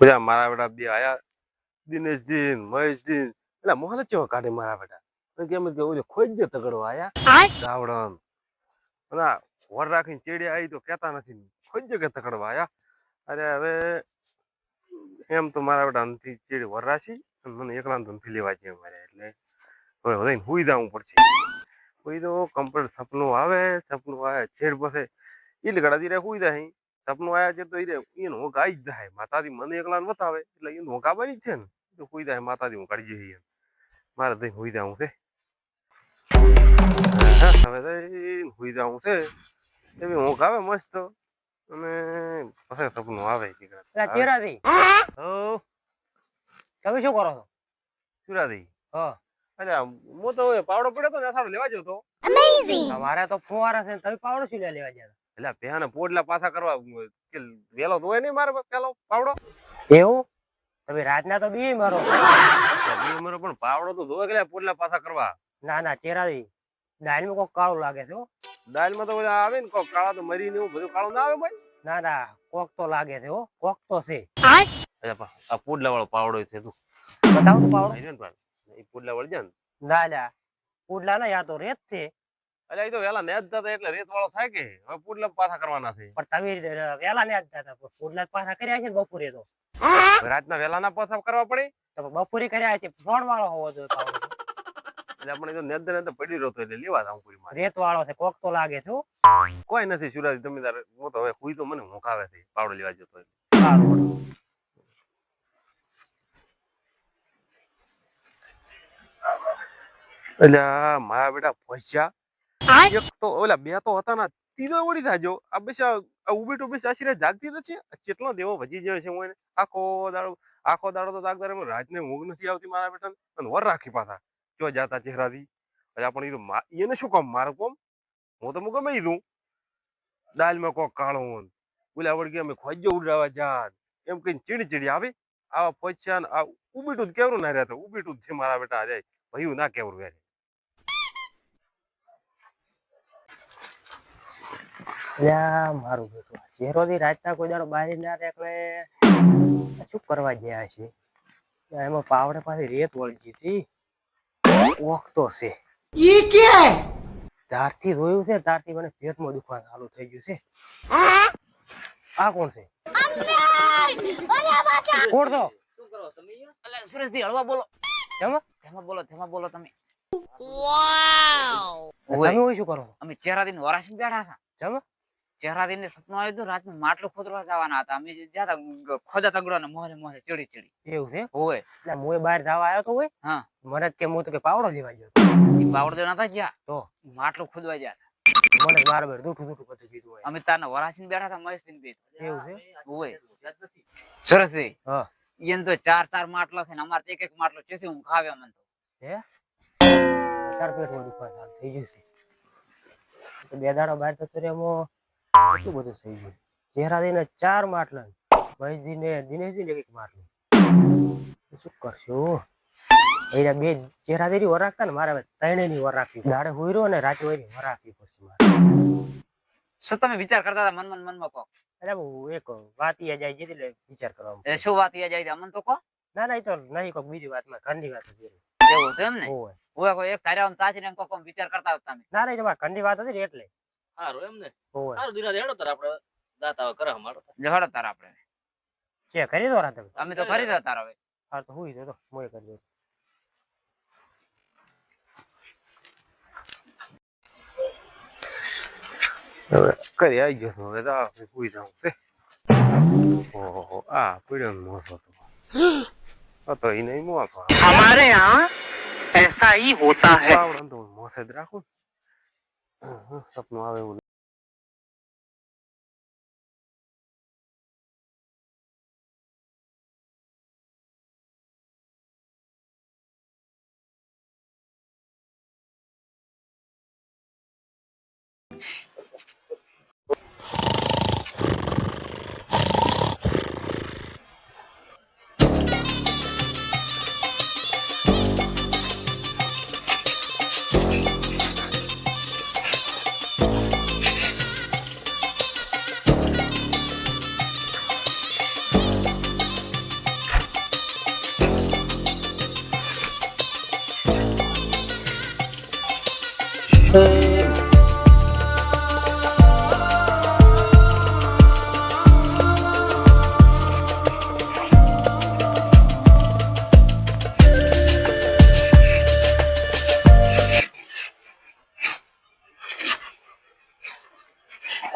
બધા મારા બેટા બે આયા દિનેશ દિન મહેશ દિન એટલે મોહન ચેવો કાઢે મારા બેટા કેમ કે ઓલો ખોઈ જ તગડો આયા ગાવડન ના વર રાખીને ચેડી આવી તો કેતા નથી ખોઈ જ કે તકડવા આયા અરે હવે એમ તો મારા બેટા નથી ચેડી વર રાખી મને એકલા નથી લેવા છે મારે એટલે હવે હવે હુઈ જવું પડશે હુઈ તો કમ્પ્લીટ સપનું આવે છેડ પાસે ઈ ગળા ધીરે હુઈ જાય સપનું આયા છે તો એને હું ગાઈ જ જાય માતાજી મને એકલા બતાવે એટલે એને હું ગાવાની જ છે ને તો હુઈ જાય માતાજી હું કાઢી જઈએ મારે તો હુઈ જવું છે હવે હુઈ જવું છે એવી હું ગાવે મસ્ત અને પછી સપનું આવે ચેરાજી તમે શું કરો છો ચુરાદી હા અરે હું તો પાવડો પડ્યો તો ને સારો લેવા જતો તમારે તો ફુવારા છે તમે પાવડો શું લેવા ગયા એટલે પેહાને પોડલા પાછા કરવા કે વેલો તો હોય નહીં મારે પેલો પાવડો એવું તમે રાતના તો બી મારો પણ પાવડો તો ધોવે કે પોડલા પાછા કરવા ના ના ચેરાજી દાળમાં કોક કાળું લાગે છે દાળમાં તો બધા આવે ને કોક કાળા તો મરી ને એવું બધું કાળું ના આવે ભાઈ ના ના કોક તો લાગે છે કોક તો છે આ પોડલા વાળો પાવડો છે તું બતાવો તો પાવડો એ પોડલા વળી જાય ને ના ના પોડલા ના યા તો રેત છે અલ્યા એ તો વેલા નેજ જતા એટલે રેત વાળો થાય કે હવે પોડલા પાછા કરવાના છે પણ તમે વેલા ને જતા પોડલા પાછા કર્યા છે ને બપોરે તો રાતના વેલા ના પાછા કરવા પડે તો બપોરે કર્યા છે ફોન વાળો હોવો જોઈએ પાવડો એટલે આપણે તો નેદ નેદ પડી રહ્યો તો એટલે લેવા જાવ પૂરી માં રેત વાળો છે કોક તો લાગે છે કોઈ નથી સુરાજી તમે તારે હું તો હવે હુઈ તો મને મોકાવે છે પાવડો લેવા જતો એટલે મારા બેટા પૈસા એક તો ઓલા બે તો હતા ને ત્રીજો વળી થાજો આ બસ ઉભી ટુબી સાસી જાગતી નથી કેટલો દેવો ભજી જાય છે હું એને આખો દાડો તો જાગદાર રાતને ઊંઘ નથી આવતી મારા બેટા અને વર રાખી પાછા જો જાતા ચહેરાથી પણ એને શું કામ મારું કોમ હું તો ગમે દઉં દાલમાં કોક કાળો બોલ્યા વળગી અમે ખોજો ઉડાવવા જાત એમ કઈ ચીડી આવે આવા પૈસા આ ઉભીટું જ કેવરું ના રહેતો ઉભીટું જ છે મારા બેટા જાય ભયું ના કેવરું રહે મારું બેટું ચેરો થી રાતના કોઈ દાડો બહાર ના એટલે શું કરવા ગયા છે એમાં પાવડે પાછી રેત વળગી હતી ઓખતો છે ત્યારથી રોયું છે ત્યારથી મને પેટમાં દુખવા ચાલુ થઈ ગયું છે આ કોણ છે કોણ છો સુરેશજી હળવા બોલો તેમાં બોલો તમે તમે શું કરો અમે ચેહરાદીન વરાસી બેઠા હતા જમ ચેહરાદીન સપનું આવ્યું હતું રાતનું માટલું ખોદવા જવાના હતા અમે જ્યાં ખોદા તગડો ને મોહે ચડી એવું છે હોય એટલે મોય બહાર જવા આવ્યો તો હોય હા મને કે હું તો કે પાવડો લેવા ગયો પાવડો દેવા નતા જ્યાં તો માટલું ખોદવા ગયા મને બરાબર દૂઠું બધું કીધું હોય અમે તારના વરાસી બેઠા હતા મસ્તી બે એવું છે હોય સરસજી હા એને તો ચાર માટલા છે ને અમારે એક માટલો છે હું ખાવે મને તો હે તાર પેટમાં દુખવા ચાલુ થઈ ગયું છે બે દાડા બહાર તો એમાં કેટલું બધું થઈ ગયું ચહેરાદીને 4 માટલા મહેશજી ને દિનેશજી ને એક માટલું શું કરશું એ બે ચહેરાદેરી વર રાખતા ને મારે ત્રણે ની વર રાખવી દાડે હુઈ રહ્યો ને રાતે હોય વર રાખવી પડશે મારે શું તમે વિચાર કરતા હતા મનમાં કહો અરે એક વાત યાદ આવી જતી એટલે વિચાર કરવા શું વાત યાદ આવી અમને તો કહો ના એ તો નહીં કોઈ બીજી વાતમાં ઘરની વાત હતી એવું હતું એમ ને ઓય કોઈ એક તારે આમ તાચી ને કોક વિચાર કરતા હતા તમે ના તમારે ઘરની વાત હતી એટલે સારું એમ ને ઓય સારું દિના હેડો તાર આપણે દાતા કરે અમારો હેડો તાર આપણે કે કરી દો રાત અમે તો કરી દો તાર હવે હા તો હુઈ તો મોય કરી દો હવે કરી આવી ગયો છું હવે તો હુઈ જાઉં છે ઓહો આ પીડ્યો મોસો તો એ નહીં મોસો हमारे यहाँ ऐसा ही होता है પાવડો તો મોસે જ રાખું સપનું આવે એવું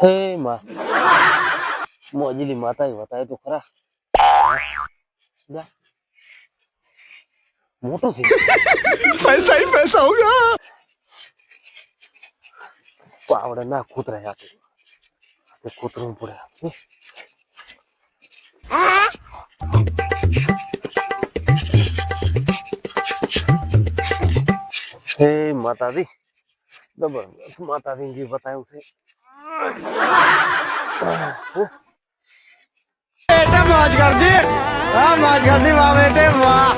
હે માં મોજીલી માતા બતાવે તો ખરા જા. મોટો છે पैसा ही पैसा होगा। પાવડે ના કૂતરાય આપે કૂતરું પડે હે માતાજી જબરદસ્ત માતાજી જે બતાવ્યું છે बेटा मौज कर दी, हाँ मौज कर दी वाह बेटे वाह।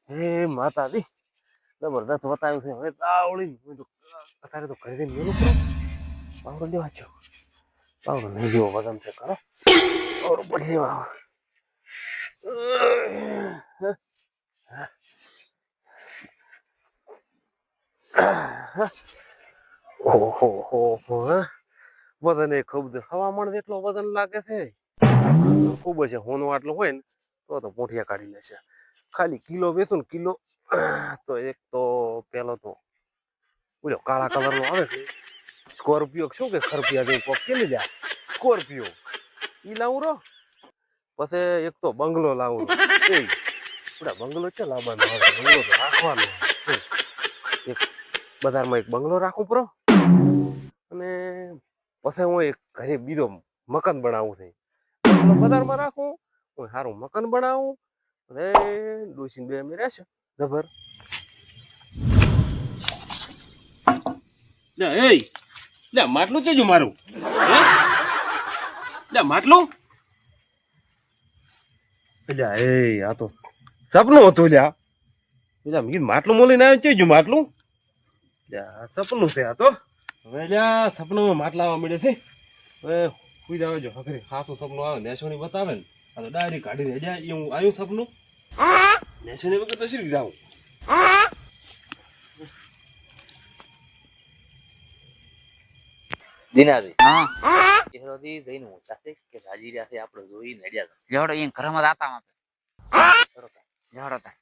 હે માતાજી જબરદસ્ત બતાવ્યું છે હવે તાવડી અત્યારે તો કરી દઈને મેલું કરો પાવડો લેવા છો પાવડો નહીં જેવો વજન છે કરો પાવડો પડી જેવા ઓહો વજન એ ખૂબ હવામાન જેટલો વજન લાગે છે ખૂબ છે હોનો આટલો હોય ને તો પોઠિયા કાઢી લેશે ખાલી કિલો બેસું ને કિલો તો એક તો પેલો તો બોલો કાળા કલર નો આવે છે સ્કોર્પિયો શું કે ખરપિયા જેવું કોક કે જા સ્કોર્પિયો ઈ લાવું રો પછી એક તો બંગલો લાવું રો પૂરા બંગલો છે લાવવાનો આવે બંગલો તો રાખવાનો એક બજારમાં એક બંગલો રાખવું પડો અને પછી હું એક ઘરે બીજો મકાન બનાવું છે બંગલો બજારમાં રાખું હું સારું મકાન બનાવું અરે ડોસીને બે અમે રહેશે જબર લે એ લે માટલું કેજો મારું હે લે માટલું લ્યા એ આ તો સપનું હતું લ્યા પેલા મેં કીધું માટલું મોલીને આવ્યું કેજો માટલું લ્યા સપનું છે આ તો હવે લ્યા સપનામાં માટલાવા મળે છે હવે સુઈ જાવ જો હકરી ખાસું સપનું આવે નેસોની બતાવે ને આ તો ડાયરી કાઢીને જા એ હું આવ્યું સપનું નેસોની વગર તો શીખી જાઉં દિનાજી હા એરોથી જઈને ઊંચાથી કે રાજી રહ્યા છે આપણે જોઈ નડ્યા લેવડો અહીં ઘરમાં દાતા માં હતા લેવડો તા